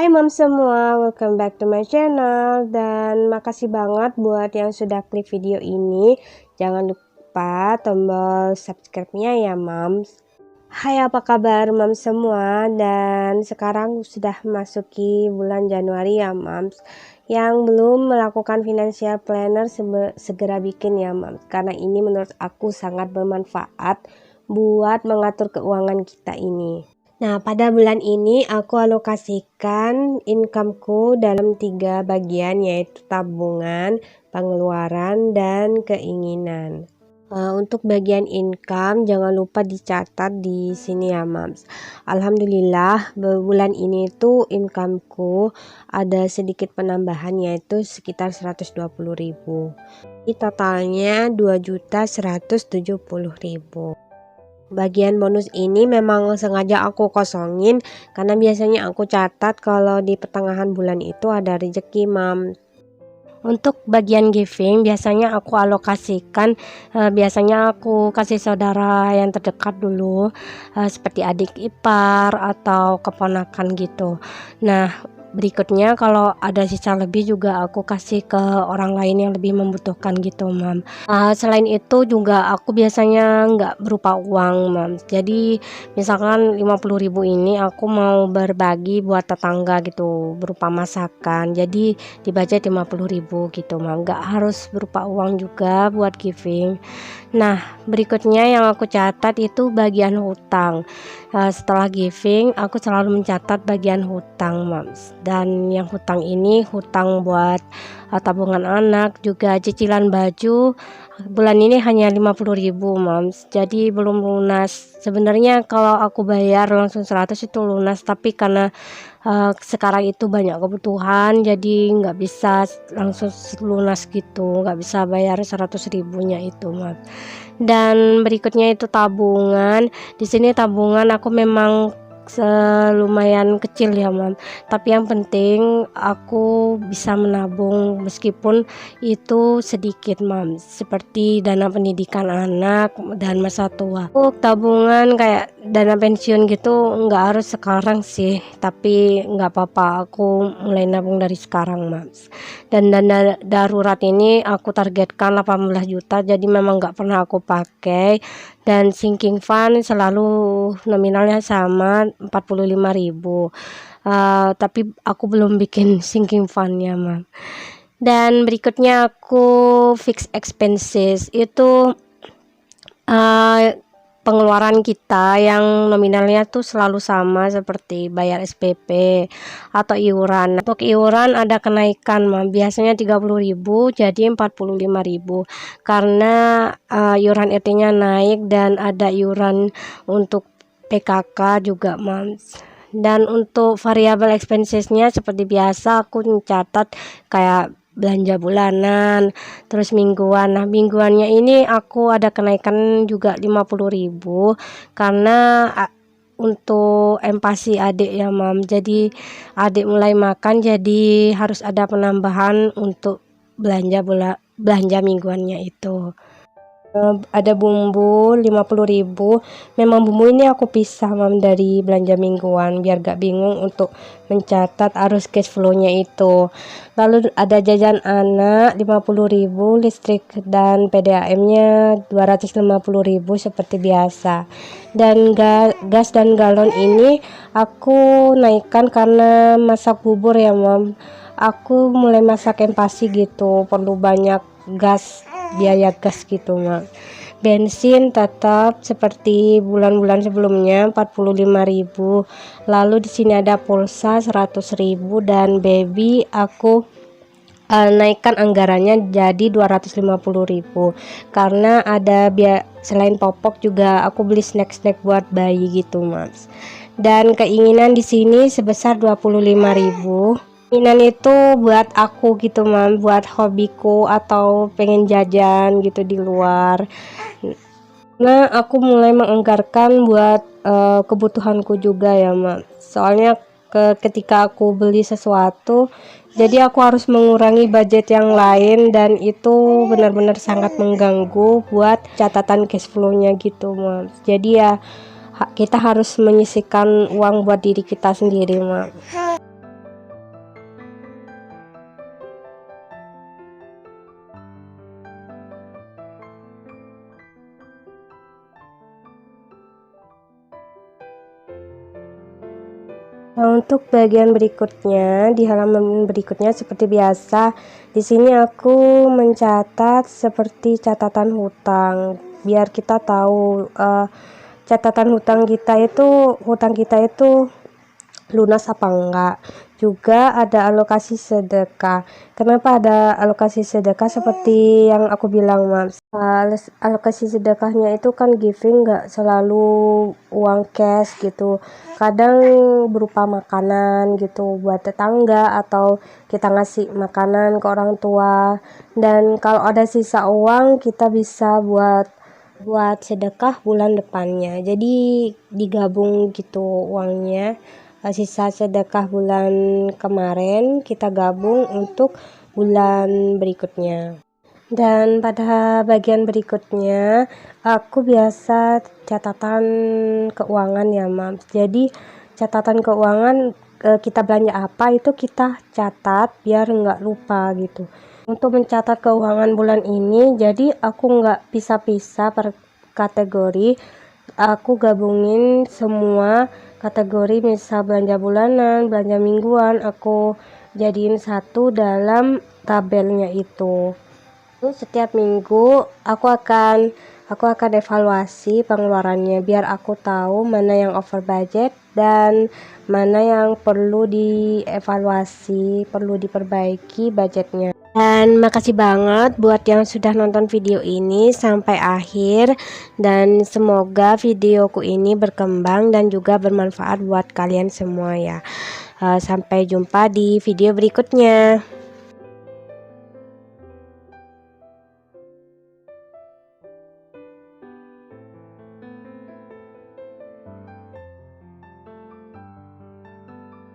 Hai mom semua, welcome back to my channel, dan makasih banget buat yang sudah klik video ini. Jangan lupa tombol subscribe-nya ya moms. Hai, apa kabar mom semua? Dan sekarang sudah masuki bulan Januari ya moms. Yang belum melakukan financial planner segera bikin ya moms, karena ini menurut aku sangat bermanfaat buat mengatur keuangan kita ini. Nah, pada bulan ini aku alokasikan incomeku dalam 3 bagian, yaitu tabungan, pengeluaran, dan keinginan. Untuk bagian income jangan lupa dicatat di sini ya moms. Alhamdulillah bulan ini tuh incomeku ada sedikit penambahan, yaitu sekitar 120.000. Ini totalnya 2.170.000. Bagian bonus ini memang sengaja aku kosongin karena biasanya aku catat kalau di pertengahan bulan itu ada rezeki mam. Untuk bagian giving biasanya aku alokasikan, biasanya aku kasih saudara yang terdekat dulu, seperti adik ipar atau keponakan gitu. Nah, berikutnya kalau ada sisa lebih juga aku kasih ke orang lain yang lebih membutuhkan gitu mam. Selain itu juga aku biasanya nggak berupa uang mam, jadi misalkan 50.000 ini aku mau berbagi buat tetangga gitu berupa masakan, jadi dibudget 50.000 gitu mam, nggak harus berupa uang juga buat giving. Nah, berikutnya yang aku catat itu bagian hutang. Setelah giving aku selalu mencatat bagian hutang moms, dan yang hutang ini hutang buat tabungan anak, juga cicilan baju. Bulan ini hanya 50.000 moms, jadi belum lunas. Sebenarnya kalau aku bayar langsung 100 itu lunas, tapi karena sekarang itu banyak kebutuhan, jadi nggak bisa langsung lunas gitu, nggak bisa bayar 100.000-nya itu moms. Dan berikutnya itu tabungan. Di sini tabungan aku memang lumayan kecil ya mam, tapi yang penting aku bisa menabung meskipun itu sedikit mam, seperti dana pendidikan anak dan masa tua. Tabungan kayak dana pensiun gitu nggak harus sekarang sih, tapi nggak apa-apa, aku mulai nabung dari sekarang mas. Dan dana darurat ini aku targetkan 18 juta, jadi memang nggak pernah aku pakai. Dan sinking fund selalu nominalnya sama 45.000, tapi aku belum bikin sinking fundnya mam. Dan berikutnya aku fix expenses, itu pengeluaran kita yang nominalnya tuh selalu sama, seperti bayar SPP atau iuran. Untuk iuran ada kenaikan mam, biasanya 30.000 jadi 45.000 karena iuran RT-nya naik, dan ada iuran untuk PKK juga mam. Dan untuk variable expensesnya seperti biasa aku mencatat kayak belanja bulanan, terus mingguan. Nah, mingguannya ini aku ada kenaikan juga 50.000 karena untuk empasi adik ya mam, jadi adik mulai makan, jadi harus ada penambahan untuk belanja mingguannya itu. Ada bumbu 50.000. Memang bumbu ini aku pisah mam dari belanja mingguan biar gak bingung untuk mencatat arus cash flow-nya itu. Lalu ada jajan anak 50.000, listrik dan PDAM-nya 250.000 seperti biasa. Dan gas dan galon ini aku naikkan karena masak bubur ya mam. Aku mulai masak empasi gitu, perlu banyak gas, biaya gas gitu mak. Bensin tetap seperti bulan-bulan sebelumnya 45.000. Lalu di sini ada pulsa 100.000, dan baby aku naikkan anggarannya jadi 250.000 karena ada selain popok juga aku beli snack-snack buat bayi gitu mas. Dan keinginan di sini sebesar 25.000. Keinginan itu buat aku gitu mam, buat hobiku atau pengen jajan gitu di luar. Nah, aku mulai menganggarkan buat kebutuhanku juga ya mam, soalnya ketika aku beli sesuatu jadi aku harus mengurangi budget yang lain, dan itu benar-benar sangat mengganggu buat catatan cash flow-nya gitu mam. Jadi ya kita harus menyisihkan uang buat diri kita sendiri mam. Nah, untuk bagian berikutnya, di halaman berikutnya seperti biasa, di sini aku mencatat seperti catatan hutang, biar kita tahu catatan hutang kita itu lunas apa enggak. Juga ada alokasi sedekah. Kenapa ada alokasi sedekah? Seperti yang aku bilang, Mas. Alokasi sedekahnya itu kan giving, nggak selalu uang cash gitu. Kadang berupa makanan gitu buat tetangga, atau kita ngasih makanan ke orang tua. Dan kalau ada sisa uang, kita bisa buat sedekah bulan depannya. Jadi digabung gitu uangnya. Sisa sedekah bulan kemarin kita gabung untuk bulan berikutnya. Dan pada bagian berikutnya aku biasa catatan keuangan ya, Mams. Jadi catatan keuangan, kita belanja apa itu kita catat biar nggak lupa gitu. Untuk mencatat keuangan bulan ini, jadi aku nggak pisah-pisah per kategori, aku gabungin semua kategori, misal belanja bulanan, belanja mingguan, aku jadiin satu dalam tabelnya itu. Setiap minggu aku akan evaluasi pengeluarannya biar aku tahu mana yang over budget dan mana yang perlu dievaluasi, perlu diperbaiki budgetnya. Dan makasih banget buat yang sudah nonton video ini sampai akhir, dan semoga videoku ini berkembang dan juga bermanfaat buat kalian semua ya. Sampai jumpa di video berikutnya.